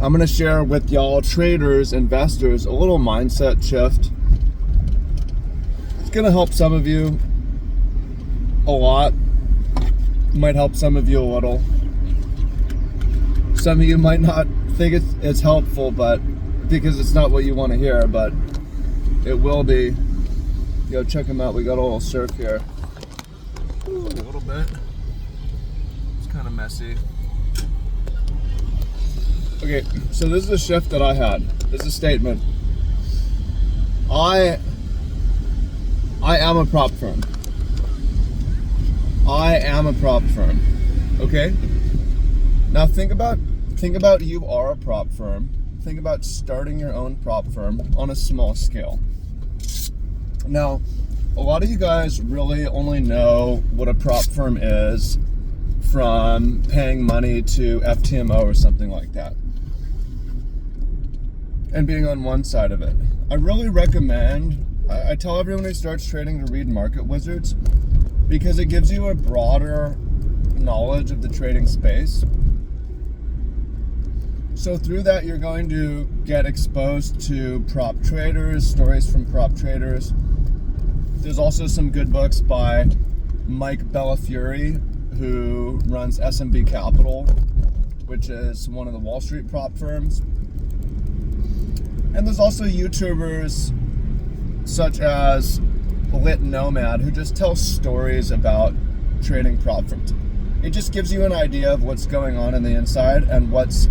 I'm going to share with y'all traders, investors, a little mindset shift. It's going to help some of you a lot. Might help some of you a little. Some of you might not think it's helpful, but because it's not what you want to hear, but it will be. Yo, check them out. We got a little surf here. Ooh, a little bit. It's kind of messy. Okay, so this is a shift that I had. This is a statement. I am a prop firm. I am a prop firm. Okay? Now think about you are a prop firm. Think about starting your own prop firm on a small scale. Now, a lot of you guys really only know what a prop firm is from paying money to FTMO or something like that, and being on one side of it. I really recommend, I tell everyone who starts trading to read Market Wizards because it gives you a broader knowledge of the trading space. So through that, you're going to get exposed to prop traders, stories from prop traders. There's also some good books by Mike Bellafiore, who runs SMB Capital, which is one of the Wall Street prop firms. And there's also YouTubers such as Lit Nomad who just tell stories about trading prop firms. It just gives you an idea of what's going on in the inside and what's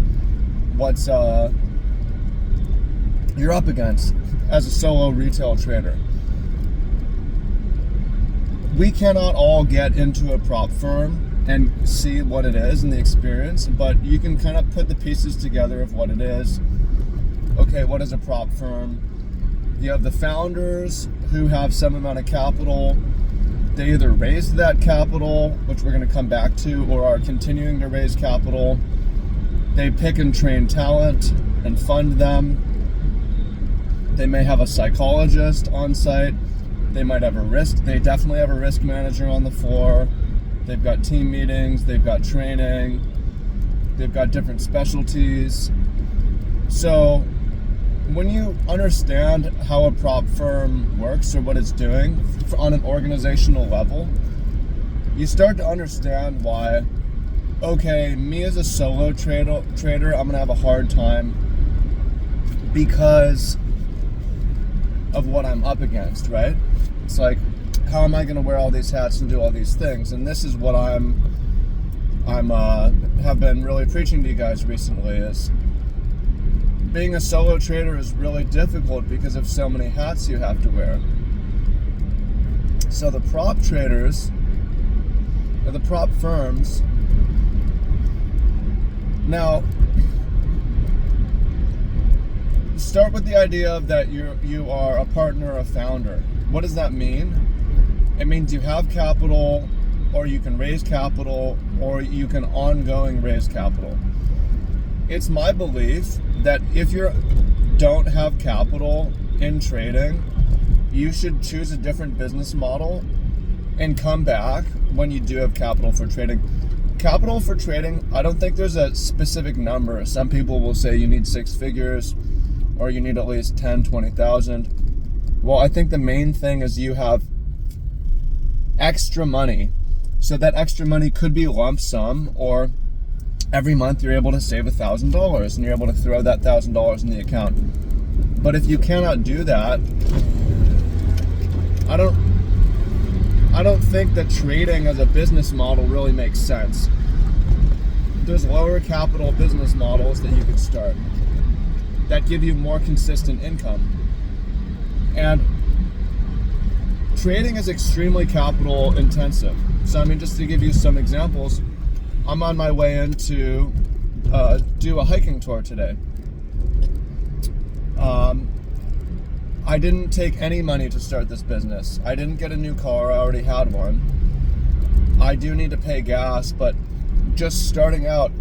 you're up against as a solo retail trader. We cannot all get into a prop firm and see what it is and the experience, but you can kind of put the pieces together of what it is. Okay, what is a prop firm? You have the founders who have some amount of capital. They either raised that capital, which we're going to come back to, or are continuing to raise capital. They pick and train talent and fund them. They may have a psychologist on site. They might have they definitely have a risk manager on the floor. They've got team meetings, they've got training, they've got different specialties. So when you understand how a prop firm works or what it's doing on an organizational level, you start to understand why, okay, me as a solo trader, I'm gonna have a hard time because of what I'm up against, right? It's like, how am I gonna wear all these hats and do all these things? And this is what have been really preaching to you guys recently is being a solo trader is really difficult because of so many hats you have to wear. So the prop traders, or the prop firms, now start with the idea of that you are a partner or a founder. What does that mean? It means you have capital, or you can raise capital, or you can ongoing raise capital. It's my belief that if you don't have capital in trading, you should choose a different business model and come back when you do have capital for trading. Capital for trading, I don't think there's a specific number. Some people will say you need 6 figures or you need at least 10, 20,000. Well, I think the main thing is you have extra money. So that extra money could be lump sum, or every month you're able to save $1,000 and you're able to throw that $1,000 in the account. But if you cannot do that, I don't think that trading as a business model really makes sense. There's lower capital business models that you could start that give you more consistent income. And trading is extremely capital intensive. So I mean, just to give you some examples, I'm on my way in to do a hiking tour today. I didn't take any money to start this business. I didn't get a new car, I already had one. I do need to pay gas, but just starting out,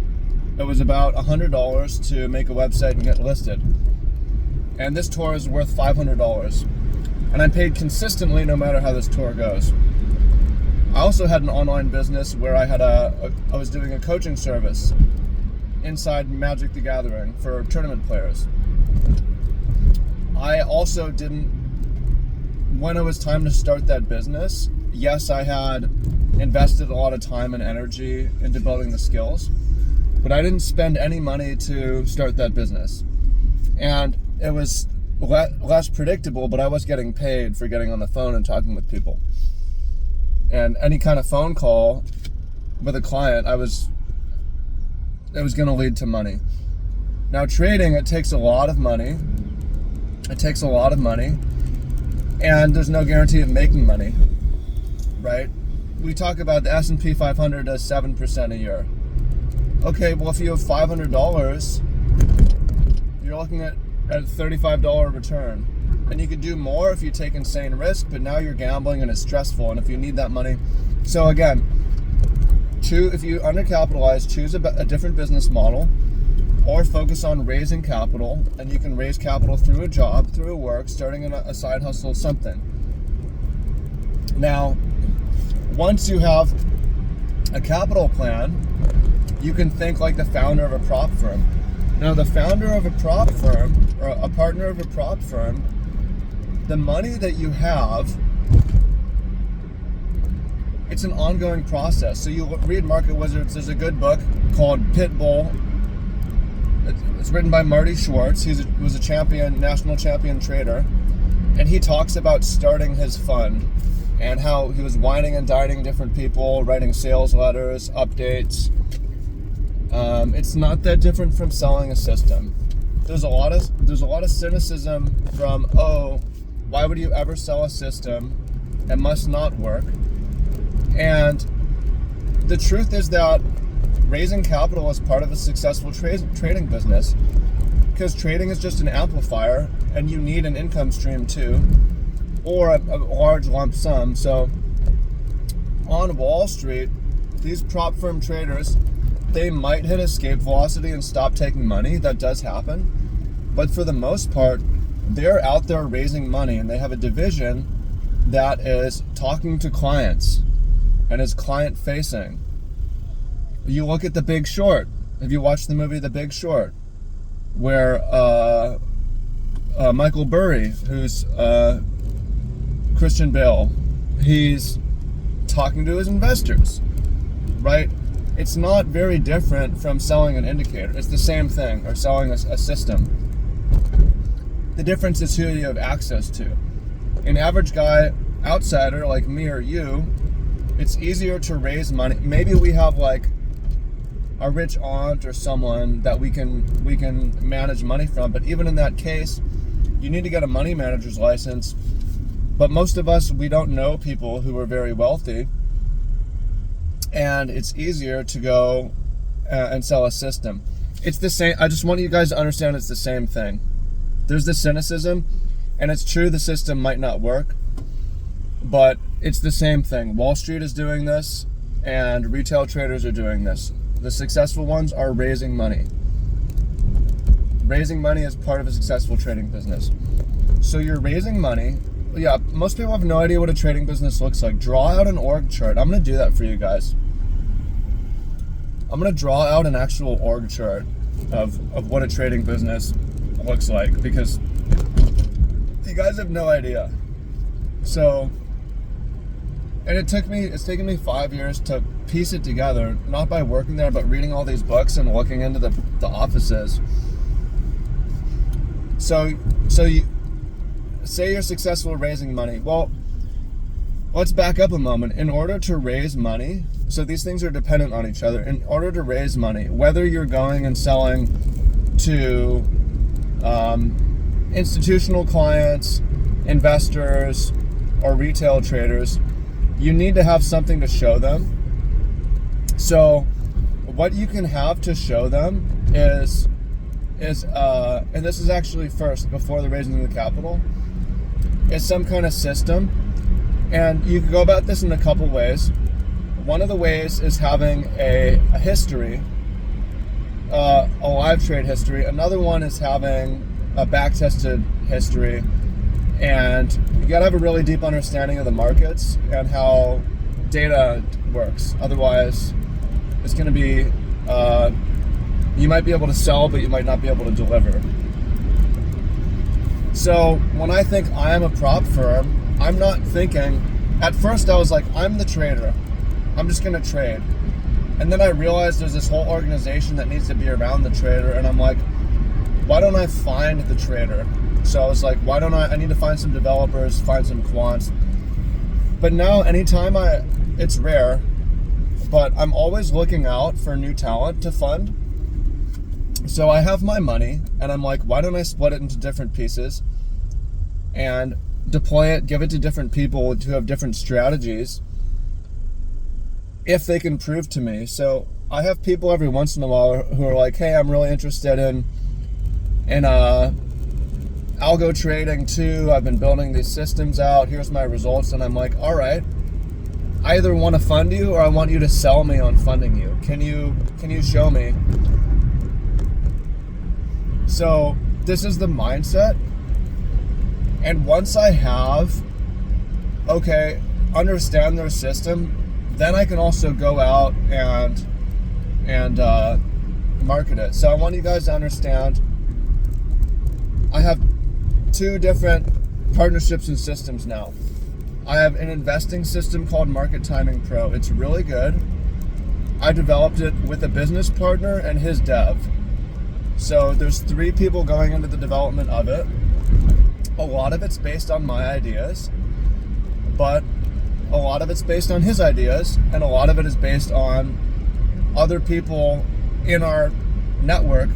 it was about $100 to make a website and get listed. And this tour is worth $500. And I'm paid consistently no matter how this tour goes. I also had an online business where I was doing a coaching service inside Magic the Gathering for tournament players. I also didn't, when it was time to start that business, yes, I had invested a lot of time and energy into building the skills, but I didn't spend any money to start that business. And it was less predictable, but I was getting paid for getting on the phone and talking with people. And any kind of phone call with a client, it was going to lead to money. Now trading, it takes a lot of money. It takes a lot of money, and there's no guarantee of making money, right? We talk about the S&P 500 does 7% a year. Okay, well, if you have $500, you're looking at a $35 return. And you could do more if you take insane risk, but now you're gambling and it's stressful. And if you need that money, so again, if you undercapitalize, choose a different business model, or focus on raising capital. And you can raise capital through a job, through a work, starting in a side hustle, something. Now, once you have a capital plan, you can think like the founder of a prop firm. Now, the founder of a prop firm, or a partner of a prop firm, the money that you have, it's an ongoing process. So you read Market Wizards. There's a good book called Pitbull. It's written by Marty Schwartz. He was a national champion trader. And he talks about starting his fund and how he was wining and dining different people, writing sales letters, updates. It's not that different from selling a system. There's a lot of cynicism from, why would you ever sell a system? It must not work. And the truth is that raising capital is part of a successful trading business, because trading is just an amplifier, and you need an income stream too, or a large lump sum. So on Wall Street, these prop firm traders, they might hit escape velocity and stop taking money. That does happen. But for the most part, they're out there raising money, and they have a division that is talking to clients and is client facing. You look at The Big Short. Have you watched the movie The Big Short? Where Michael Burry, who's Christian Bale, he's talking to his investors, right? It's not very different from selling an indicator. It's the same thing, or selling a system. The difference is who you have access to. An average guy, outsider like me or you, it's easier to raise money. Maybe we have like a rich aunt or someone that we can manage money from, but even in that case, you need to get a money manager's license. But most of us, we don't know people who are very wealthy, and it's easier to go and sell a system. It's the same. I just want you guys to understand it's the same thing. There's the cynicism, and it's true the system might not work, but it's the same thing. Wall Street is doing this, and retail traders are doing this. The successful ones are raising money. Raising money is part of a successful trading business. So you're raising money. Yeah, most people have no idea what a trading business looks like. Draw out an org chart. I'm going to do that for you guys. I'm going to draw out an actual org chart of what a trading business looks like, because you guys have no idea. So, and it's taken me 5 years to piece it together, not by working there, but reading all these books and looking into the offices. So you say you're successful raising money. Well, let's back up a moment. In order to raise money, so these things are dependent on each other. In order to raise money, whether you're going and selling to institutional clients, investors, or retail traders, you need to have something to show them. So what you can have to show them is and this is actually first, before the raising of the capital, is some kind of system. And you can go about this in a couple ways. One of the ways is having a history, a live trade history. Another one is having a back-tested history and You gotta have a really deep understanding of the markets and how data works. Otherwise, it's gonna be, you might be able to sell, but you might not be able to deliver. So when I think I am a prop firm, I'm not thinking, at first I was like, I'm the trader. I'm just gonna trade. And then I realized there's this whole organization that needs to be around the trader, and I'm like, why don't I find the trader? So I was like, why don't I need to find some developers, find some quants. But now anytime it's rare, but I'm always looking out for new talent to fund. So I have my money, and I'm like, why don't I split it into different pieces and deploy it, give it to different people who have different strategies if they can prove to me. So I have people every once in a while who are like, hey, I'm really interested in algo trading too. I've been building these systems out. Here's my results. And I'm like, all right, I either want to fund you or I want you to sell me on funding you. Can you show me? So this is the mindset. And once I have, understand their system, then I can also go out and market it. So I want you guys to understand, I have 2 different partnerships and systems now. I have an investing system called Market Timing Pro. It's really good. I developed it with a business partner and his dev. So there's 3 people going into the development of it. A lot of it's based on my ideas, but a lot of it's based on his ideas, and a lot of it is based on other people in our network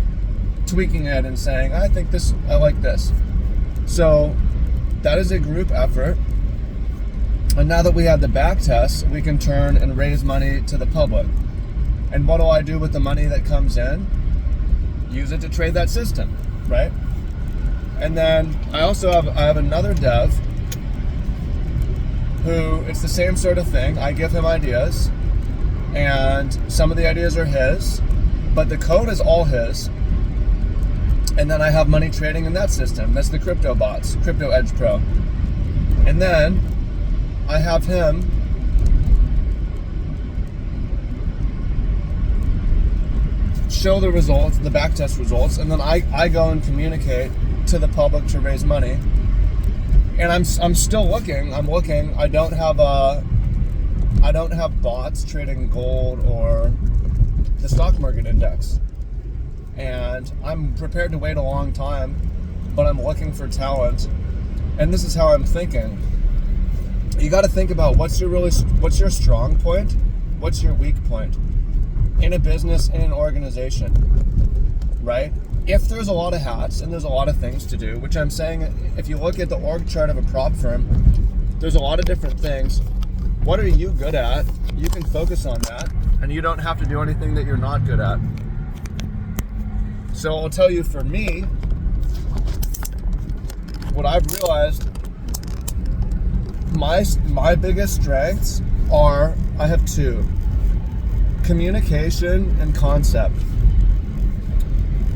tweaking it and saying, I like this. So that is a group effort. And now that we have the back test, we can turn and raise money to the public. And what do I do with the money that comes in? Use it to trade that system, right? And then I have another dev who, it's the same sort of thing. I give him ideas, and some of the ideas are his, but the code is all his. And then I have money trading in that system. That's the Crypto Bots, Crypto Edge Pro. And then I have him show the results, the backtest results, and then I go and communicate to the public to raise money. And I'm still looking. I'm looking. I don't have bots trading gold or the stock market index. And I'm prepared to wait a long time, but I'm looking for talent. And this is how I'm thinking. You got to think about what's your strong point, what's your weak point in a business, in an organization, right? If there's a lot of hats and there's a lot of things to do, which I'm saying, if you look at the org chart of a prop firm, there's a lot of different things. What are you good at? You can focus on that, and you don't have to do anything that you're not good at. So I'll tell you, for me, what I've realized, my biggest strengths are, I have 2: communication and concept.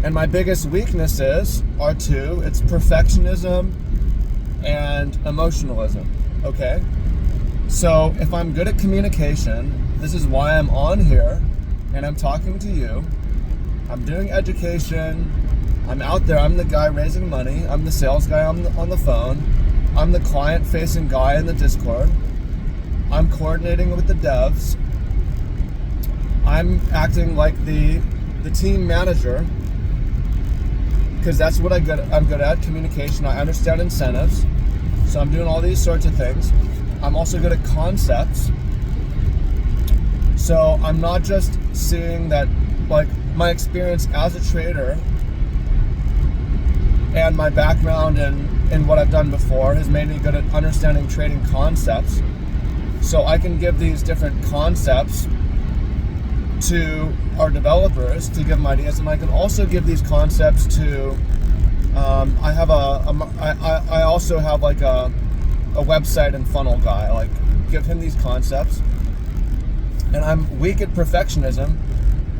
And my biggest weaknesses are 2. It's perfectionism and emotionalism, okay? So if I'm good at communication, this is why I'm on here and I'm talking to you. I'm doing education. I'm out there. I'm the guy raising money. I'm the sales guy on the phone. I'm the client-facing guy in the Discord. I'm coordinating with the devs. I'm acting like the team manager, because that's what I'm good at, communication. I understand incentives. So I'm doing all these sorts of things. I'm also good at concepts. So I'm not just seeing that, like, my experience as a trader and my background in what I've done before has made me good at understanding trading concepts. So I can give these different concepts to our developers to give them ideas, and I can also give these concepts to I also have like a website and funnel guy. Like, give him these concepts, and I'm weak at perfectionism,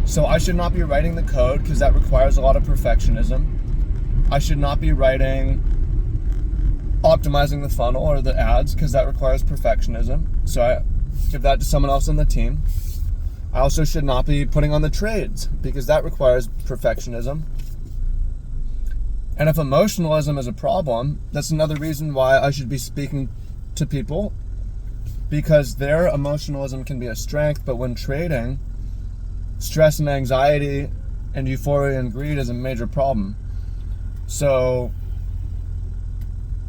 so I should not be writing the code because that requires a lot of perfectionism. I should not be writing optimizing the funnel or the ads, because that requires perfectionism. So I give that to someone else on the team. I also should not be putting on the trades, because that requires perfectionism. And if emotionalism is a problem, that's another reason why I should be speaking to people, because their emotionalism can be a strength, but when trading, stress and anxiety and euphoria and greed is a major problem. So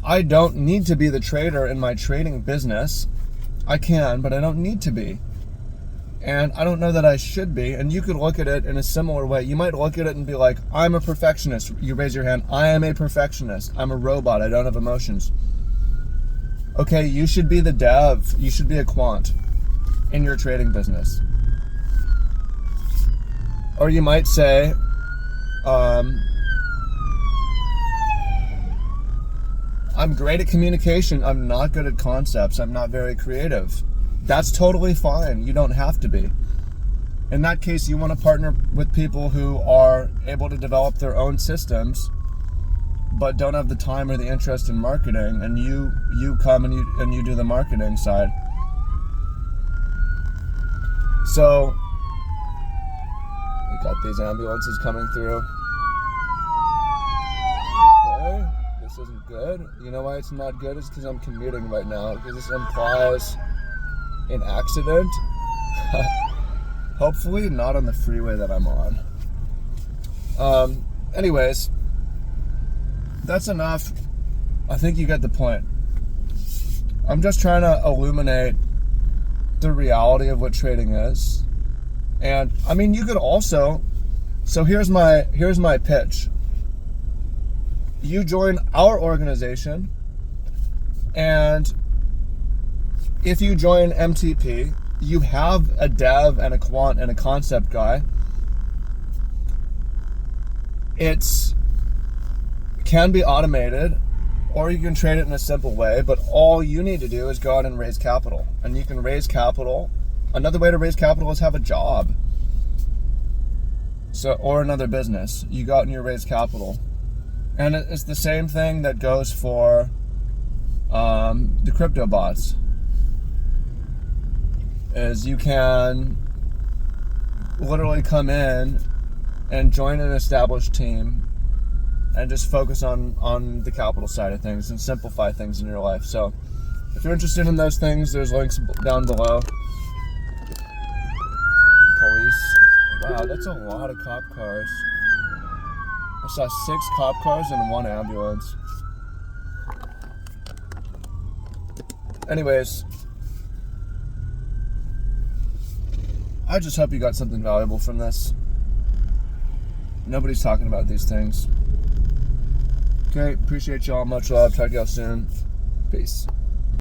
I don't need to be the trader in my trading business. I can, but I don't need to be. And I don't know that I should be. And you could look at it in a similar way. You might look at it and be like, I'm a perfectionist. You raise your hand. I am a perfectionist. I'm a robot. I don't have emotions. Okay, you should be the dev. You should be a quant in your trading business. Or you might say, I'm great at communication. I'm not good at concepts. I'm not very creative. That's totally fine. You don't have to be. In that case, you want to partner with people who are able to develop their own systems, but don't have the time or the interest in marketing, and you come and you do the marketing side. So we got these ambulances coming through. Okay, this isn't good. You know why it's not good? It's because I'm commuting right now, because this implies an accident. Hopefully not on the freeway that I'm on. Anyways, that's enough. I think you get the point. I'm just trying to illuminate the reality of what trading is. And I mean, you could also, so here's my pitch. You join our organization, and if you join MTP, you have a dev and a quant and a concept guy. It can be automated, or you can trade it in a simple way, but all you need to do is go out and raise capital. And you can raise capital. Another way to raise capital is have a job. Or another business. You go out and you raise capital. And it's the same thing that goes for the crypto bots. Is you can literally come in and join an established team and just focus on the capital side of things and simplify things in your life. So if you're interested in those things, there's links down below. Police. Wow, that's a lot of cop cars. I saw 6 cop cars and 1 ambulance. Anyways, I just hope you got something valuable from this. Nobody's talking about these things. Okay, appreciate y'all. Much love. Talk to y'all soon. Peace.